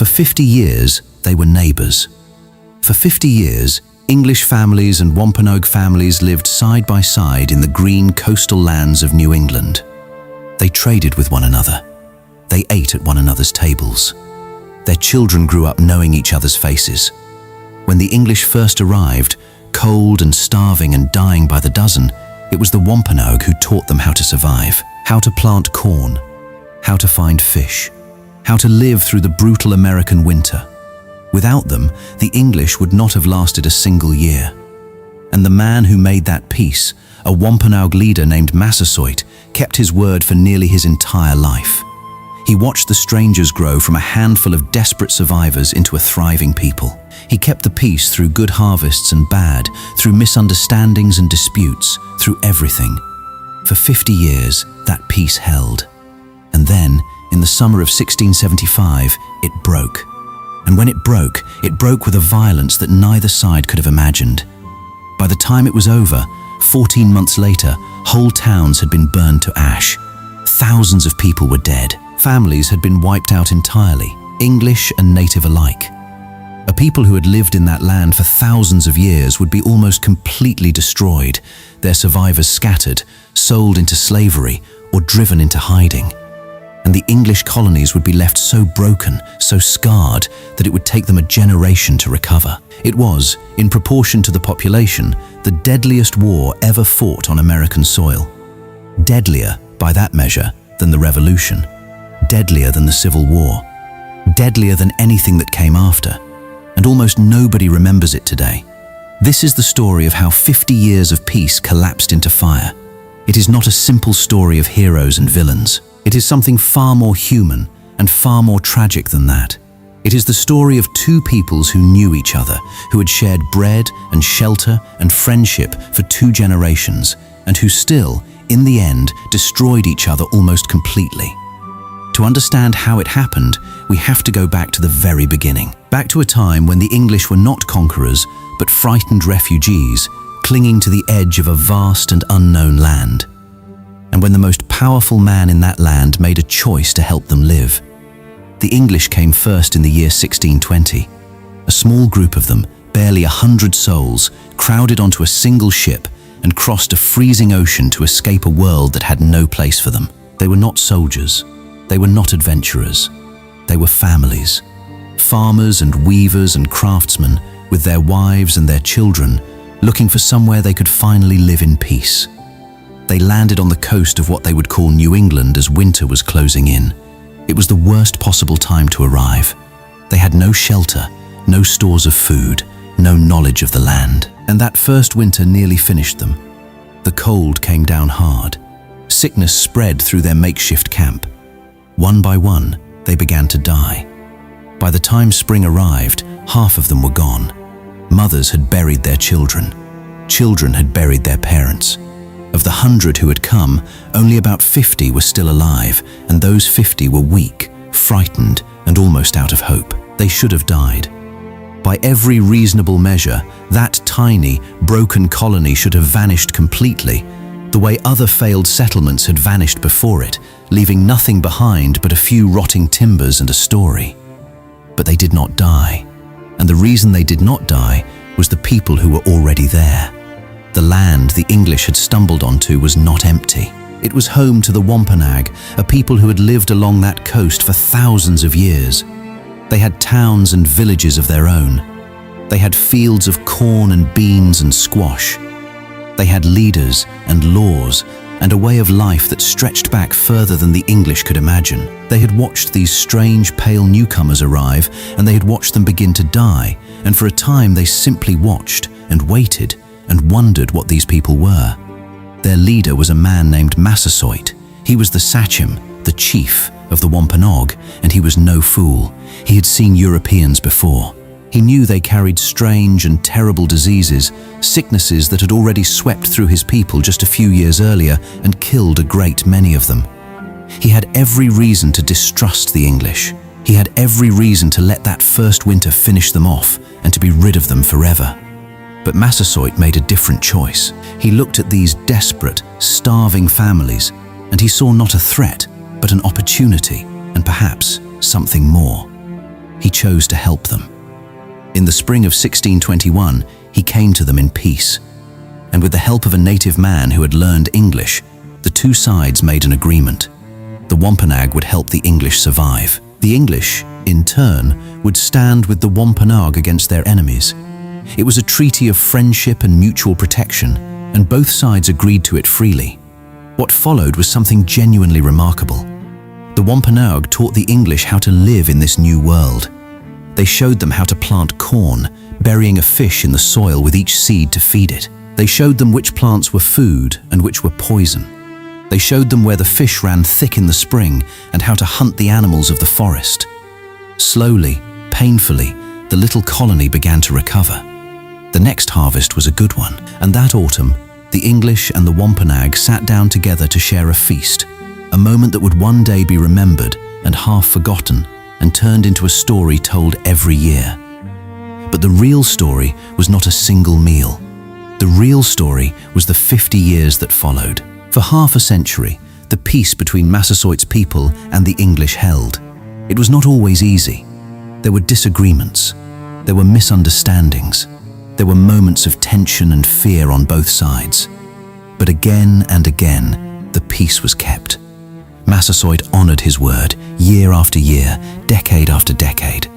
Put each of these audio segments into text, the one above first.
For 50 years, they were neighbors. For 50 years, English families and Wampanoag families lived side by side in the green coastal lands of New England. They traded with one another. They ate at one another's tables. Their children grew up knowing each other's faces. When the English first arrived, cold and starving and dying by the dozen, it was the Wampanoag who taught them how to survive, how to plant corn, how to find fish, how to live through the brutal American winter. Without them, the English would not have lasted a single year. And the man who made that peace, a Wampanoag leader named Massasoit, kept his word for nearly his entire life. He watched the strangers grow from a handful of desperate survivors into a thriving people. He kept the peace through good harvests and bad, through misunderstandings and disputes, through everything. For 50 years, that peace held. And then, in the summer of 1675, it broke. And when it broke with a violence that neither side could have imagined. By the time it was over, 14 months later, whole towns had been burned to ash. Thousands of people were dead. Families had been wiped out entirely, English and native alike. A people who had lived in that land for thousands of years would be almost completely destroyed, their survivors scattered, sold into slavery, or driven into hiding. And the English colonies would be left so broken, so scarred, that it would take them a generation to recover. It was, in proportion to the population, the deadliest war ever fought on American soil. Deadlier, by that measure, than the Revolution. Deadlier than the Civil War. Deadlier than anything that came after. And almost nobody remembers it today. This is the story of how 50 years of peace collapsed into fire. It is not a simple story of heroes and villains. It is something far more human and far more tragic than that. It is the story of two peoples who knew each other, who had shared bread and shelter and friendship for 2 generations, and who still, in the end, destroyed each other almost completely. To understand how it happened, we have to go back to the very beginning. Back to a time when the English were not conquerors, but frightened refugees, clinging to the edge of a vast and unknown land. And when the most powerful man in that land made a choice to help them live. The English came first in the year 1620. A small group of them, barely 100 souls, crowded onto a single ship and crossed a freezing ocean to escape a world that had no place for them. They were not soldiers. They were not adventurers. They were families. Farmers and weavers and craftsmen, with their wives and their children, looking for somewhere they could finally live in peace. They landed on the coast of what they would call New England as winter was closing in. It was the worst possible time to arrive. They had no shelter, no stores of food, no knowledge of the land. And that first winter nearly finished them. The cold came down hard. Sickness spread through their makeshift camp. One by one, they began to die. By the time spring arrived, half of them were gone. Mothers had buried their children. Children had buried their parents. Of the 100 who had come, only about 50 were still alive, and those 50 were weak, frightened, and almost out of hope. They should have died. By every reasonable measure, that tiny, broken colony should have vanished completely, the way other failed settlements had vanished before it, leaving nothing behind but a few rotting timbers and a story. But they did not die, and the reason they did not die was the people who were already there. The land the English had stumbled onto was not empty. It was home to the Wampanoag, a people who had lived along that coast for thousands of years. They had towns and villages of their own. They had fields of corn and beans and squash. They had leaders and laws and a way of life that stretched back further than the English could imagine. They had watched these strange, pale newcomers arrive, and they had watched them begin to die, and for a time they simply watched and waited and wondered what these people were. Their leader was a man named Massasoit. He was the sachem, the chief of the Wampanoag, and he was no fool. He had seen Europeans before. He knew they carried strange and terrible diseases, sicknesses that had already swept through his people just a few years earlier and killed a great many of them. He had every reason to distrust the English. He had every reason to let that first winter finish them off and to be rid of them forever. But Massasoit made a different choice. He looked at these desperate, starving families, and he saw not a threat, but an opportunity, and perhaps something more. He chose to help them. In the spring of 1621, he came to them in peace. And with the help of a native man who had learned English, the two sides made an agreement. The Wampanoag would help the English survive. The English, in turn, would stand with the Wampanoag against their enemies. It was a treaty of friendship and mutual protection, and both sides agreed to it freely. What followed was something genuinely remarkable. The Wampanoag taught the English how to live in this new world. They showed them how to plant corn, burying a fish in the soil with each seed to feed it. They showed them which plants were food and which were poison. They showed them where the fish ran thick in the spring and how to hunt the animals of the forest. Slowly, painfully, the little colony began to recover. The next harvest was a good one, and that autumn, the English and the Wampanoag sat down together to share a feast, a moment that would one day be remembered and half forgotten and turned into a story told every year. But the real story was not a single meal. The real story was the 50 years that followed. For half a century, the peace between Massasoit's people and the English held. It was not always easy. There were disagreements. There were misunderstandings. There were moments of tension and fear on both sides. But again and again, the peace was kept. Massasoit honored his word, year after year, decade after decade.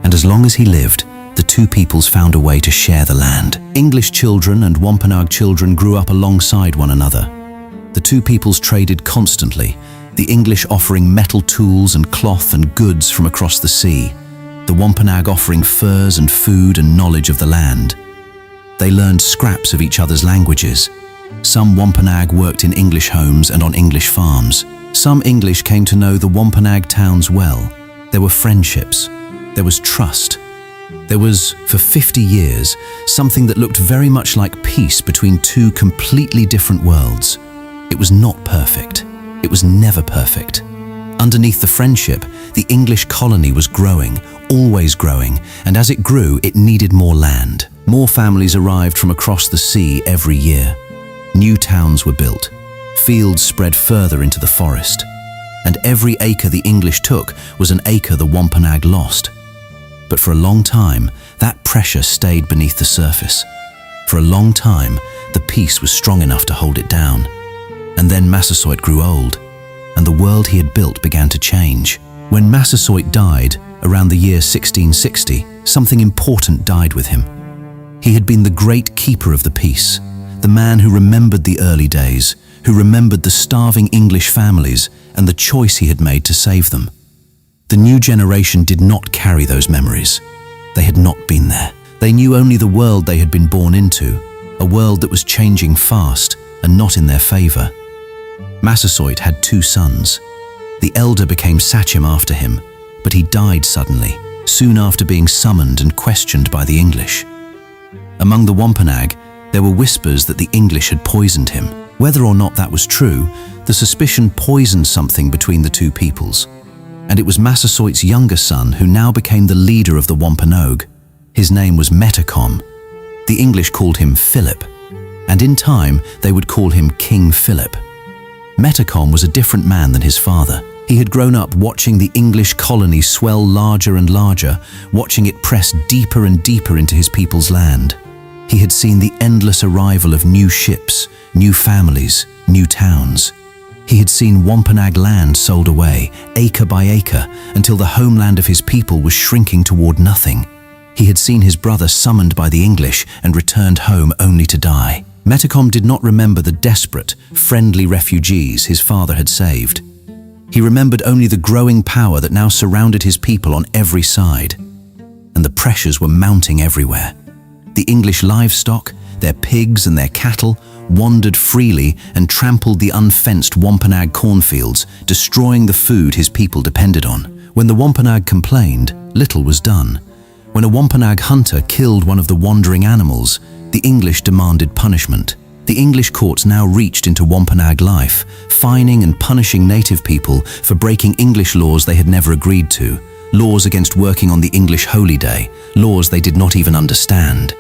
And as long as he lived, the two peoples found a way to share the land. English children and Wampanoag children grew up alongside one another. The two peoples traded constantly, the English offering metal tools and cloth and goods from across the sea, the Wampanoag offering furs and food and knowledge of the land. They learned scraps of each other's languages. Some Wampanoag worked in English homes and on English farms. Some English came to know the Wampanoag towns well. There were friendships. There was trust. There was, for 50 years, something that looked very much like peace between two completely different worlds. It was not perfect. It was never perfect. Underneath the friendship, the English colony was growing, always growing, and as it grew, it needed more land. More families arrived from across the sea every year. New towns were built. Fields spread further into the forest. And every acre the English took was an acre the Wampanoag lost. But for a long time, that pressure stayed beneath the surface. For a long time, the peace was strong enough to hold it down. And then Massasoit grew old, and the world he had built began to change. When Massasoit died, around the year 1660, something important died with him. He had been the great keeper of the peace, the man who remembered the early days, who remembered the starving English families and the choice he had made to save them. The new generation did not carry those memories. They had not been there. They knew only the world they had been born into, a world that was changing fast and not in their favor. Massasoit had 2 sons. The elder became Sachem after him, but he died suddenly, soon after being summoned and questioned by the English. Among the Wampanoag, there were whispers that the English had poisoned him. Whether or not that was true, the suspicion poisoned something between the two peoples. And it was Massasoit's younger son who now became the leader of the Wampanoag. His name was Metacom. The English called him Philip, and in time they would call him King Philip. Metacom was a different man than his father. He had grown up watching the English colony swell larger and larger, watching it press deeper and deeper into his people's land. He had seen the endless arrival of new ships, new families, new towns. He had seen Wampanoag land sold away, acre by acre, until the homeland of his people was shrinking toward nothing. He had seen his brother summoned by the English and returned home only to die. Metacom did not remember the desperate, friendly refugees his father had saved. He remembered only the growing power that now surrounded his people on every side. And the pressures were mounting everywhere. The English livestock, their pigs and their cattle, wandered freely and trampled the unfenced Wampanoag cornfields, destroying the food his people depended on. When the Wampanoag complained, little was done. When a Wampanoag hunter killed one of the wandering animals, the English demanded punishment. The English courts now reached into Wampanoag life, fining and punishing native people for breaking English laws they had never agreed to, laws against working on the English holy day, laws they did not even understand.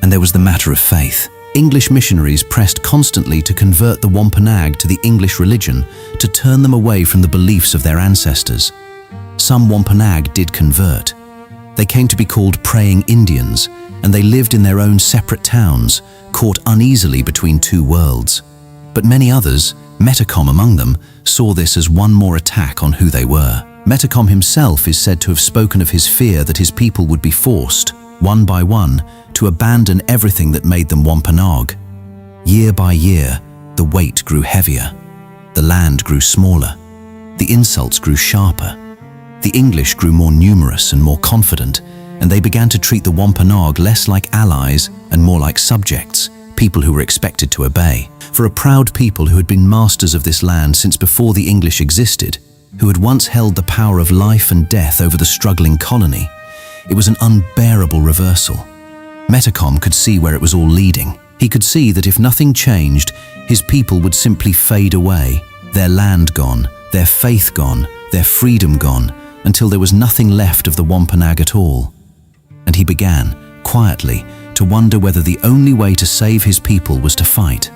And there was the matter of faith. English missionaries pressed constantly to convert the Wampanoag to the English religion, to turn them away from the beliefs of their ancestors. Some Wampanoag did convert, They came to be called praying Indians, and they lived in their own separate towns, caught uneasily between two worlds. But many others, Metacom among them, saw this as one more attack on who they were. Metacom himself is said to have spoken of his fear that his people would be forced, one by one, to abandon everything that made them Wampanoag. Year by year, the weight grew heavier. The land grew smaller. The insults grew sharper. The English grew more numerous and more confident, and they began to treat the Wampanoag less like allies and more like subjects, people who were expected to obey. For a proud people who had been masters of this land since before the English existed, who had once held the power of life and death over the struggling colony, it was an unbearable reversal. Metacom could see where it was all leading. He could see that if nothing changed, his people would simply fade away, their land gone, their faith gone, their freedom gone, until there was nothing left of the Wampanoag at all. And he began, quietly, to wonder whether the only way to save his people was to fight.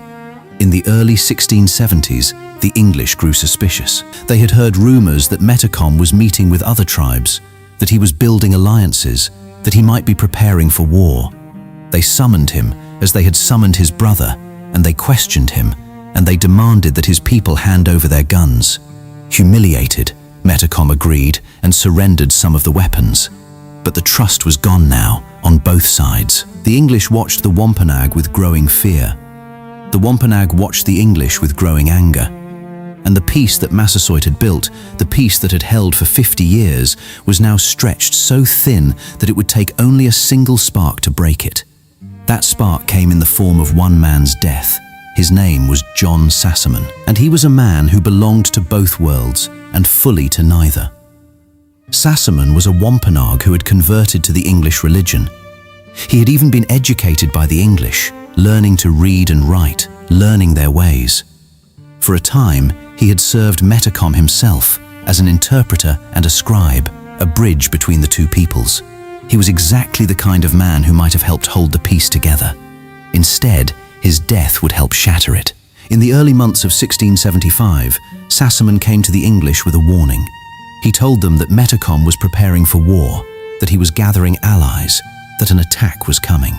In the early 1670s, the English grew suspicious. They had heard rumors that Metacom was meeting with other tribes, that he was building alliances, that he might be preparing for war. They summoned him as they had summoned his brother, and they questioned him, and they demanded that his people hand over their guns. Humiliated, Metacom agreed and surrendered some of the weapons. But the trust was gone now, on both sides. The English watched the Wampanoag with growing fear. The Wampanoag watched the English with growing anger. And the peace that Massasoit had built, the peace that had held for 50 years, was now stretched so thin that it would take only a single spark to break it. That spark came in the form of one man's death. His name was John Sassaman, and he was a man who belonged to both worlds and fully to neither. Sassaman was a Wampanoag who had converted to the English religion. He had even been educated by the English, learning to read and write, learning their ways. For a time, he had served Metacom himself as an interpreter and a scribe, a bridge between the two peoples. He was exactly the kind of man who might have helped hold the peace together. Instead, his death would help shatter it. In the early months of 1675, Sassaman came to the English with a warning. He told them that Metacom was preparing for war, that he was gathering allies, that an attack was coming.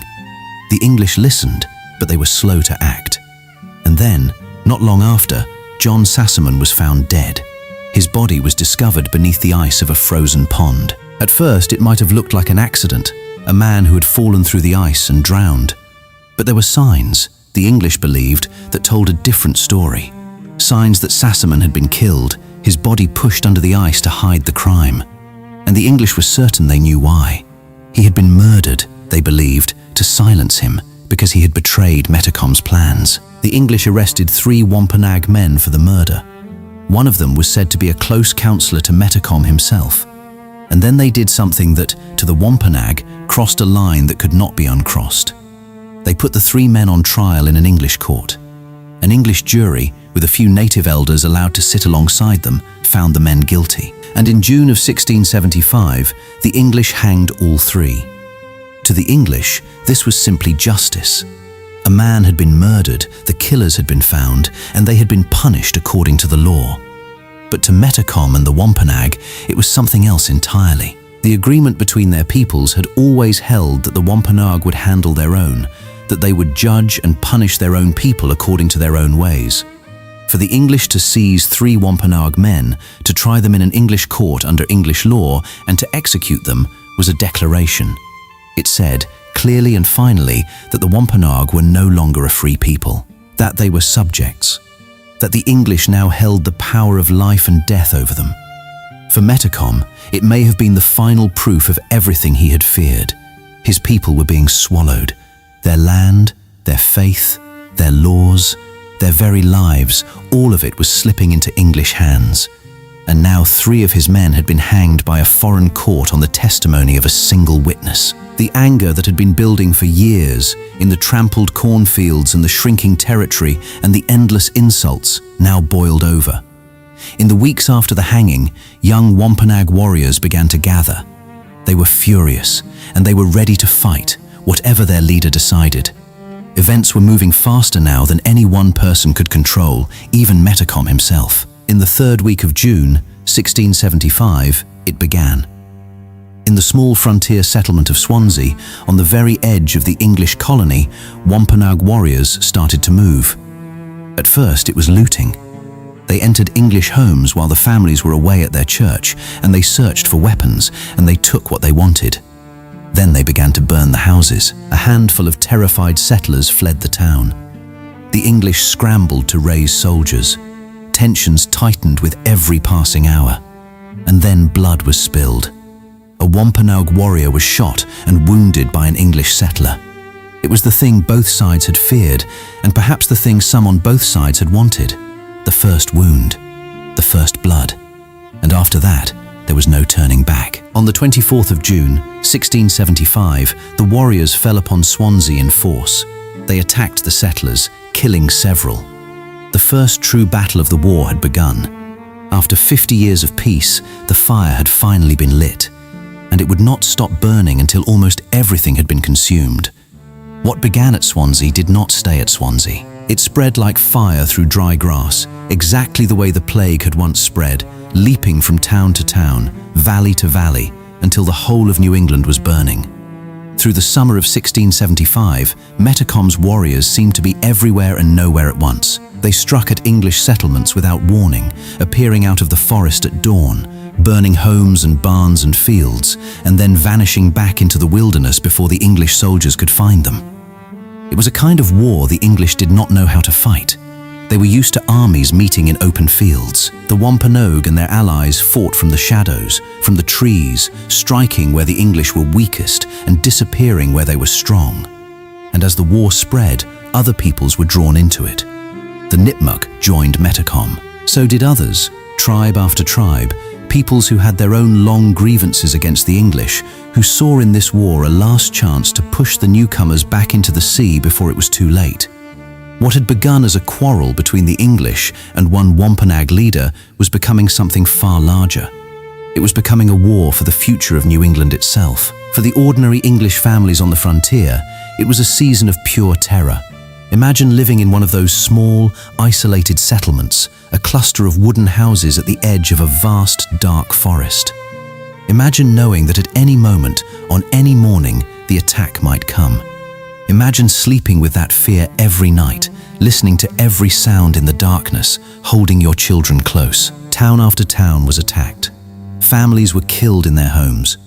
The English listened, but they were slow to act. And then, not long after, John Sassaman was found dead. His body was discovered beneath the ice of a frozen pond. At first, it might have looked like an accident, a man who had fallen through the ice and drowned. But there were signs, the English believed, that told a different story. Signs that Sassaman had been killed, his body pushed under the ice to hide the crime. And the English were certain they knew why. He had been murdered, they believed, to silence him, because he had betrayed Metacom's plans. The English arrested 3 Wampanoag men for the murder. One of them was said to be a close counselor to Metacom himself. And then they did something that, to the Wampanoag, crossed a line that could not be uncrossed. They put the 3 men on trial in an English court. An English jury, with a few native elders allowed to sit alongside them, found the men guilty. And in June of 1675, the English hanged all 3. To the English, this was simply justice. A man had been murdered, the killers had been found, and they had been punished according to the law. But to Metacom and the Wampanoag, it was something else entirely. The agreement between their peoples had always held that the Wampanoag would handle their own, that they would judge and punish their own people according to their own ways. For the English to seize 3 Wampanoag men, to try them in an English court under English law, and to execute them, was a declaration. It said, clearly and finally, that the Wampanoag were no longer a free people, that they were subjects, that the English now held the power of life and death over them. For Metacom, it may have been the final proof of everything he had feared. His people were being swallowed. Their land, their faith, their laws, their very lives, all of it was slipping into English hands. And now 3 of his men had been hanged by a foreign court on the testimony of a single witness. The anger that had been building for years in the trampled cornfields and the shrinking territory and the endless insults now boiled over. In the weeks after the hanging, young Wampanoag warriors began to gather. They were furious, and they were ready to fight, whatever their leader decided. Events were moving faster now than any one person could control, even Metacom himself. In the 3rd week of June, 1675, it began. In the small frontier settlement of Swansea, on the very edge of the English colony, Wampanoag warriors started to move. At first, it was looting. They entered English homes while the families were away at their church, and they searched for weapons, and they took what they wanted. Then they began to burn the houses. A handful of terrified settlers fled the town. The English scrambled to raise soldiers. Tensions tightened with every passing hour. And then blood was spilled. A Wampanoag warrior was shot and wounded by an English settler. It was the thing both sides had feared, and perhaps the thing some on both sides had wanted. The first wound, the first blood. And after that, there was no turning back. On the 24th of June, 1675, the warriors fell upon Swansea in force. They attacked the settlers, killing several. The first true battle of the war had begun. After 50 years of peace, the fire had finally been lit, and it would not stop burning until almost everything had been consumed. What began at Swansea did not stay at Swansea. It spread like fire through dry grass, exactly the way the plague had once spread, leaping from town to town, valley to valley, until the whole of New England was burning. Through the summer of 1675, Metacom's warriors seemed to be everywhere and nowhere at once. They struck at English settlements without warning, appearing out of the forest at dawn, burning homes and barns and fields, and then vanishing back into the wilderness before the English soldiers could find them. It was a kind of war the English did not know how to fight. They were used to armies meeting in open fields. The Wampanoag and their allies fought from the shadows, from the trees, striking where the English were weakest and disappearing where they were strong. And as the war spread, other peoples were drawn into it. The Nipmuc joined Metacom. So did others, tribe after tribe, peoples who had their own long grievances against the English, who saw in this war a last chance to push the newcomers back into the sea before it was too late. What had begun as a quarrel between the English and one Wampanoag leader was becoming something far larger. It was becoming a war for the future of New England itself. For the ordinary English families on the frontier, it was a season of pure terror. Imagine living in one of those small, isolated settlements, a cluster of wooden houses at the edge of a vast, dark forest. Imagine knowing that at any moment, on any morning, the attack might come. Imagine sleeping with that fear every night, listening to every sound in the darkness, holding your children close. Town after town was attacked. Families were killed in their homes.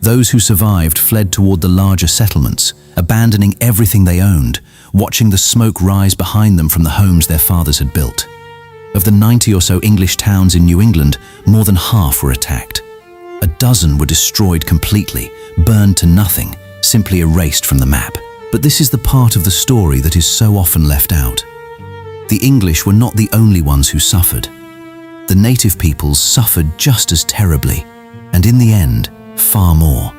Those who survived fled toward the larger settlements, abandoning everything they owned, watching the smoke rise behind them from the homes their fathers had built. Of the 90 or so English towns in New England, more than half were attacked. A dozen were destroyed completely, burned to nothing, simply erased from the map. But this is the part of the story that is so often left out. The English were not the only ones who suffered. The native peoples suffered just as terribly, and in the end, far more.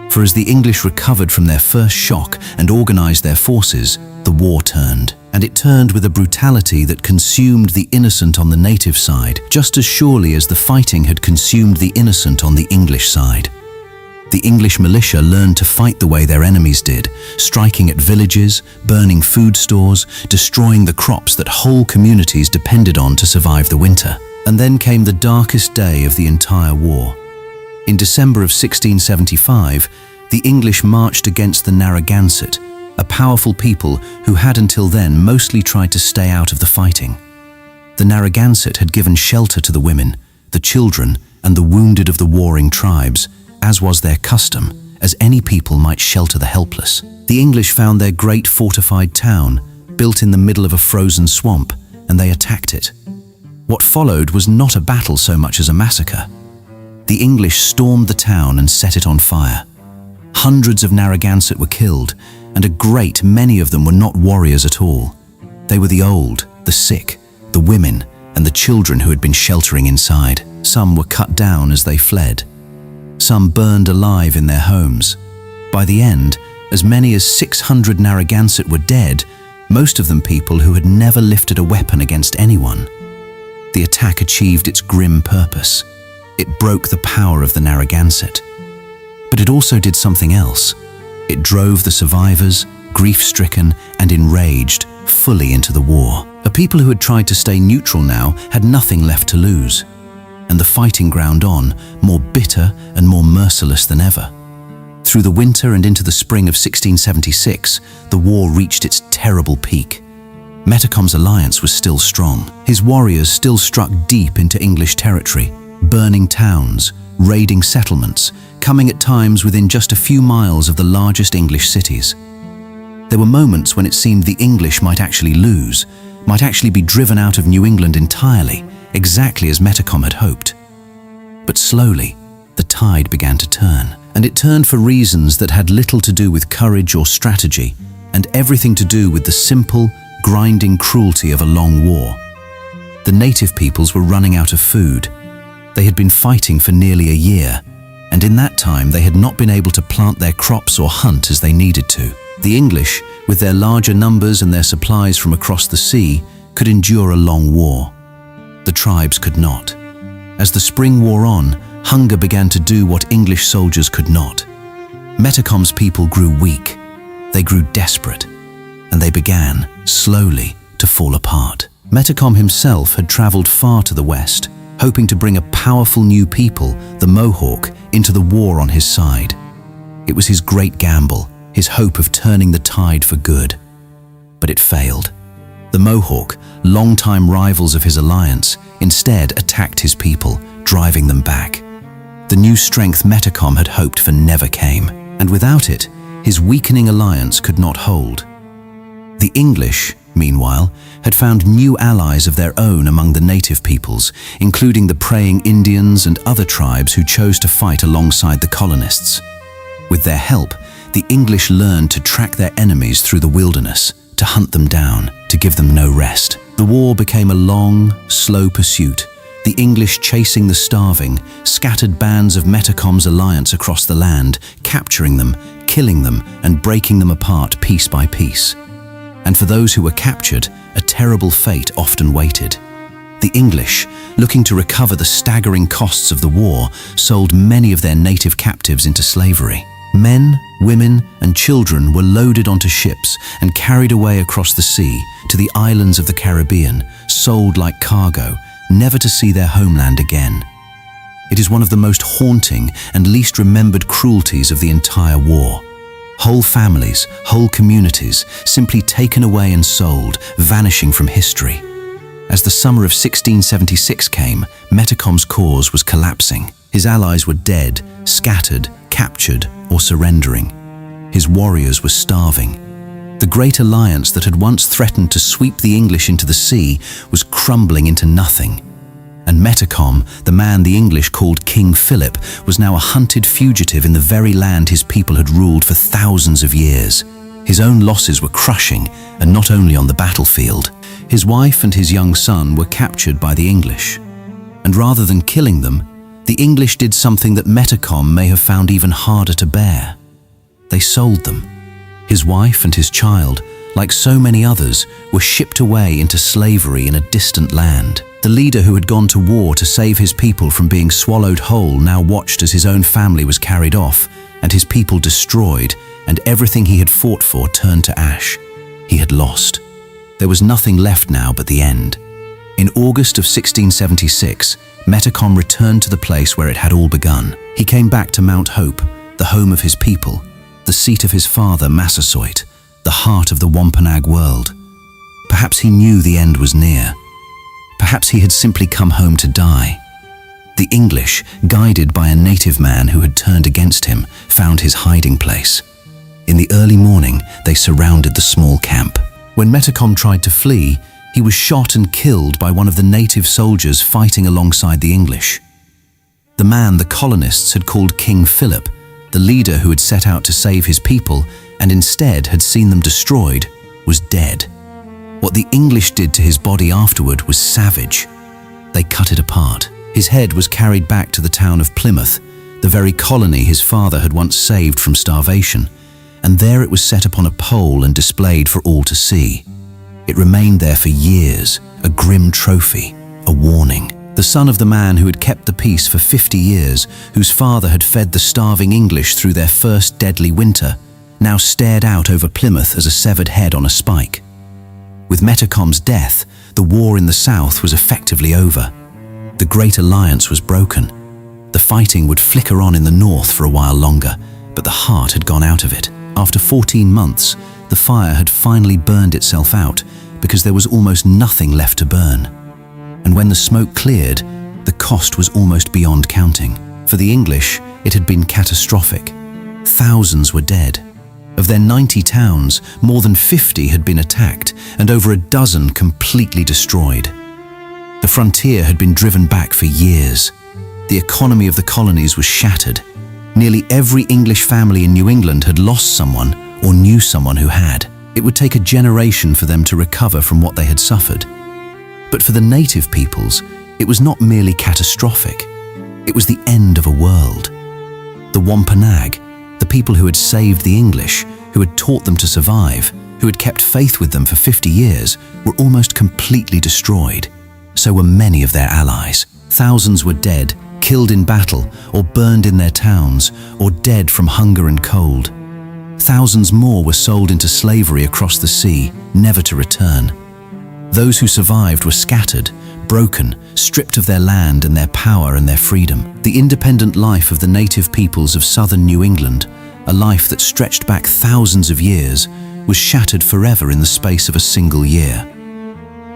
For as the English recovered from their first shock and organized their forces, the war turned. And it turned with a brutality that consumed the innocent on the native side, just as surely as the fighting had consumed the innocent on the English side. The English militia learned to fight the way their enemies did, striking at villages, burning food stores, destroying the crops that whole communities depended on to survive the winter. And then came the darkest day of the entire war. In December of 1675, the English marched against the Narragansett, a powerful people who had until then mostly tried to stay out of the fighting. The Narragansett had given shelter to the women, the children, and the wounded of the warring tribes, as was their custom, as any people might shelter the helpless. The English found their great fortified town, built in the middle of a frozen swamp, and they attacked it. What followed was not a battle so much as a massacre. The English stormed the town and set it on fire. Hundreds of Narragansett were killed, and a great many of them were not warriors at all. They were the old, the sick, the women, and the children who had been sheltering inside. Some were cut down as they fled. Some burned alive in their homes. By the end, as many as 600 Narragansett were dead, most of them people who had never lifted a weapon against anyone. The attack achieved its grim purpose. It broke the power of the Narragansett. But it also did something else. It drove the survivors, grief-stricken and enraged, fully into the war. A people who had tried to stay neutral now had nothing left to lose. and the fighting ground on, more bitter and more merciless than ever. Through the winter and into the spring of 1676, the war reached its terrible peak. Metacom's alliance was still strong. His warriors still struck deep into English territory, burning towns, raiding settlements, coming at times within just a few miles of the largest English cities. There were moments when it seemed the English might actually lose, might actually be driven out of New England entirely, exactly as Metacom had hoped. But slowly, the tide began to turn, and it turned for reasons that had little to do with courage or strategy, and everything to do with the simple, grinding cruelty of a long war. The native peoples were running out of food. They had been fighting for nearly a year, and in that time they had not been able to plant their crops or hunt as they needed to. The English, with their larger numbers and their supplies from across the sea, could endure a long war. The tribes could not. As the spring wore on, hunger began to do what English soldiers could not. Metacom's people grew weak. They grew desperate, and they began, slowly, to fall apart. Metacom himself had traveled far to the west, hoping to bring a powerful new people, the Mohawk, into the war on his side. It was his great gamble, his hope of turning the tide for good. But it failed. The Mohawk, longtime rivals of his alliance, instead attacked his people, driving them back. The new strength Metacom had hoped for never came, and without it, his weakening alliance could not hold. The English, meanwhile, had found new allies of their own among the native peoples, including the praying Indians and other tribes who chose to fight alongside the colonists. With their help, the English learned to track their enemies through the wilderness, to hunt them down, to give them no rest. The war became a long, slow pursuit, the English chasing the starving, scattered bands of Metacom's alliance across the land, capturing them, killing them, and breaking them apart piece by piece. And for those who were captured, a terrible fate often waited. The English, looking to recover the staggering costs of the war, sold many of their native captives into slavery. Men, women, and children were loaded onto ships and carried away across the sea to the islands of the Caribbean, sold like cargo, never to see their homeland again. It is one of the most haunting and least remembered cruelties of the entire war. Whole families, whole communities, simply taken away and sold, vanishing from history. As the summer of 1676 came, Metacom's cause was collapsing. His allies were dead, scattered, captured, or surrendering. His warriors were starving. The great alliance that had once threatened to sweep the English into the sea was crumbling into nothing. And Metacom, the man the English called King Philip, was now a hunted fugitive in the very land his people had ruled for thousands of years. His own losses were crushing, and not only on the battlefield. His wife and his young son were captured by the English. And rather than killing them, the English did something that Metacom may have found even harder to bear. They sold them. His wife and his child, like so many others, were shipped away into slavery in a distant land. The leader who had gone to war to save his people from being swallowed whole now watched as his own family was carried off, and his people destroyed, and everything he had fought for turned to ash. He had lost. There was nothing left now but the end. In August of 1676, Metacom returned to the place where it had all begun. He came back to Mount Hope, the home of his people, the seat of his father Massasoit, the heart of the Wampanoag world. Perhaps he knew the end was near. Perhaps he had simply come home to die. The English, guided by a native man who had turned against him, found his hiding place. In the early morning, they surrounded the small camp. When Metacom tried to flee, he was shot and killed by one of the native soldiers fighting alongside the English. The man the colonists had called King Philip, the leader who had set out to save his people and instead had seen them destroyed, was dead. What the English did to his body afterward was savage. They cut it apart. His head was carried back to the town of Plymouth, the very colony his father had once saved from starvation, and there it was set upon a pole and displayed for all to see. It remained there for years, a grim trophy, a warning. The son of the man who had kept the peace for 50 years, whose father had fed the starving English through their first deadly winter, now stared out over Plymouth as a severed head on a spike. With Metacom's death, the war in the south was effectively over. The Great Alliance was broken. The fighting would flicker on in the north for a while longer, but the heart had gone out of it. After 14 months, the fire had finally burned itself out because there was almost nothing left to burn. And when the smoke cleared, the cost was almost beyond counting. For the English, it had been catastrophic. Thousands were dead. Of their 90 towns, more than 50 had been attacked and over a dozen completely destroyed. The frontier had been driven back for years. The economy of the colonies was shattered. Nearly every English family in New England had lost someone or knew someone who had. It would take a generation for them to recover from what they had suffered. But for the native peoples, it was not merely catastrophic. It was the end of a world. The Wampanoag, the people who had saved the English, who had taught them to survive, who had kept faith with them for 50 years, were almost completely destroyed. So were many of their allies. Thousands were dead, killed in battle, or burned in their towns, or dead from hunger and cold. Thousands more were sold into slavery across the sea, never to return. Those who survived were scattered, broken, stripped of their land and their power and their freedom. The independent life of the native peoples of southern New England, a life that stretched back thousands of years, was shattered forever in the space of a single year.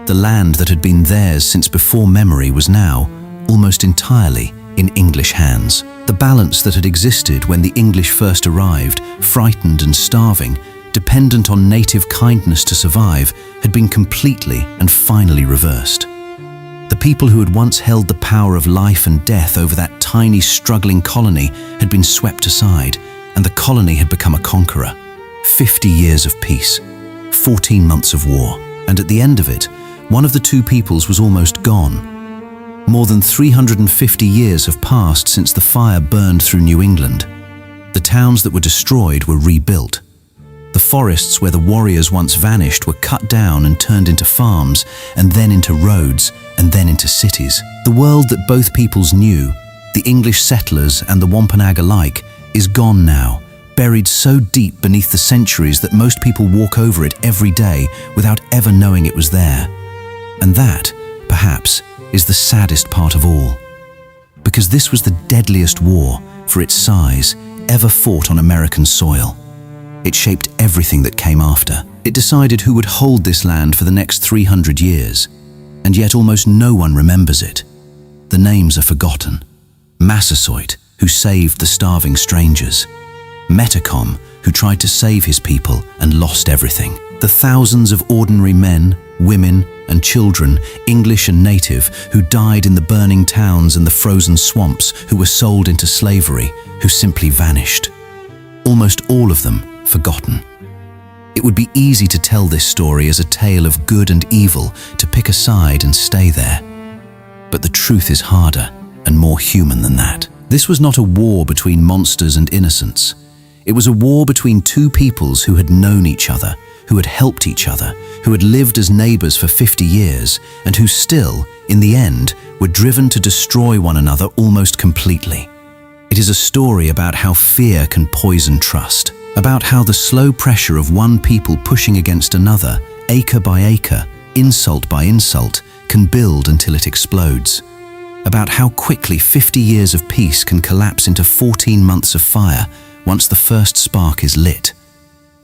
The land that had been theirs since before memory was now, almost entirely, in English hands. The balance that had existed when the English first arrived, frightened and starving, dependent on native kindness to survive, had been completely and finally reversed. The people who had once held the power of life and death over that tiny, struggling colony had been swept aside, and the colony had become a conqueror. 50 years of peace, 14 months of war, and at the end of it, one of the two peoples was almost gone. More than 350 years have passed since the fire burned through New England. The towns that were destroyed were rebuilt. The forests where the warriors once vanished were cut down and turned into farms, and then into roads, and then into cities. The world that both peoples knew, the English settlers and the Wampanoag alike, is gone now, buried so deep beneath the centuries that most people walk over it every day without ever knowing it was there. And that, perhaps, is the saddest part of all. Because this was the deadliest war, for its size, ever fought on American soil. It shaped everything that came after. It decided who would hold this land for the next 300 years. And yet almost no one remembers it. The names are forgotten. Massasoit, who saved the starving strangers. Metacom, who tried to save his people and lost everything. The thousands of ordinary men, women, and children, English and native, who died in the burning towns and the frozen swamps, who were sold into slavery, who simply vanished. Almost all of them forgotten. It would be easy to tell this story as a tale of good and evil, to pick a side and stay there. But the truth is harder and more human than that. This was not a war between monsters and innocents. It was a war between two peoples who had known each other, who had helped each other, who had lived as neighbors for 50 years, and who still, in the end, were driven to destroy one another almost completely. It is a story about how fear can poison trust, about how the slow pressure of one people pushing against another, acre by acre, insult by insult, can build until it explodes. About how quickly 50 years of peace can collapse into 14 months of fire once the first spark is lit.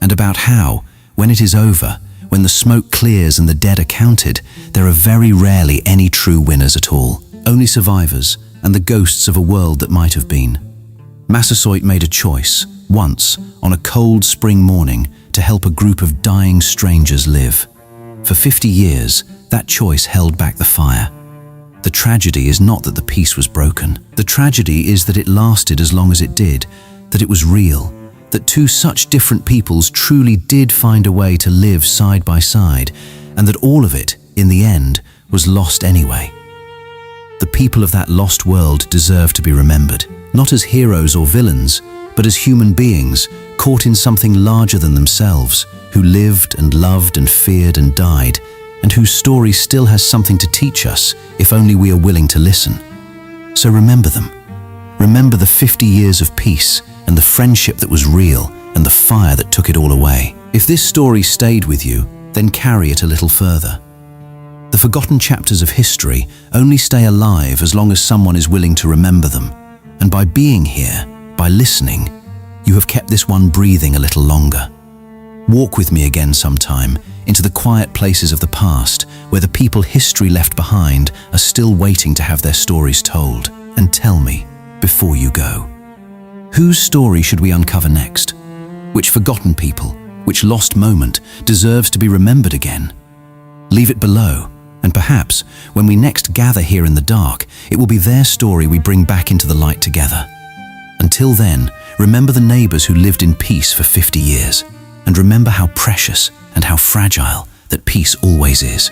And about how, when it is over, when the smoke clears and the dead are counted, there are very rarely any true winners at all. Only survivors and the ghosts of a world that might have been. Massasoit made a choice, once, on a cold spring morning, to help a group of dying strangers live. For 50 years, that choice held back the fire. The tragedy is not that the peace was broken. The tragedy is that it lasted as long as it did, that it was real, that two such different peoples truly did find a way to live side by side, and that all of it, in the end, was lost anyway. The people of that lost world deserve to be remembered, not as heroes or villains, but as human beings caught in something larger than themselves, who lived and loved and feared and died, and whose story still has something to teach us if only we are willing to listen. So remember them. Remember the 50 years of peace and the friendship that was real and the fire that took it all away. If this story stayed with you, then carry it a little further. The forgotten chapters of history only stay alive as long as someone is willing to remember them. And by being here, by listening, you have kept this one breathing a little longer. Walk with me again sometime into the quiet places of the past where the people history left behind are still waiting to have their stories told. And tell me, before you go, whose story should we uncover next? Which forgotten people, which lost moment deserves to be remembered again? Leave it below, and perhaps when we next gather here in the dark, it will be their story we bring back into the light together. Until then, remember the neighbors who lived in peace for 50 years, and remember how precious and how fragile that peace always is.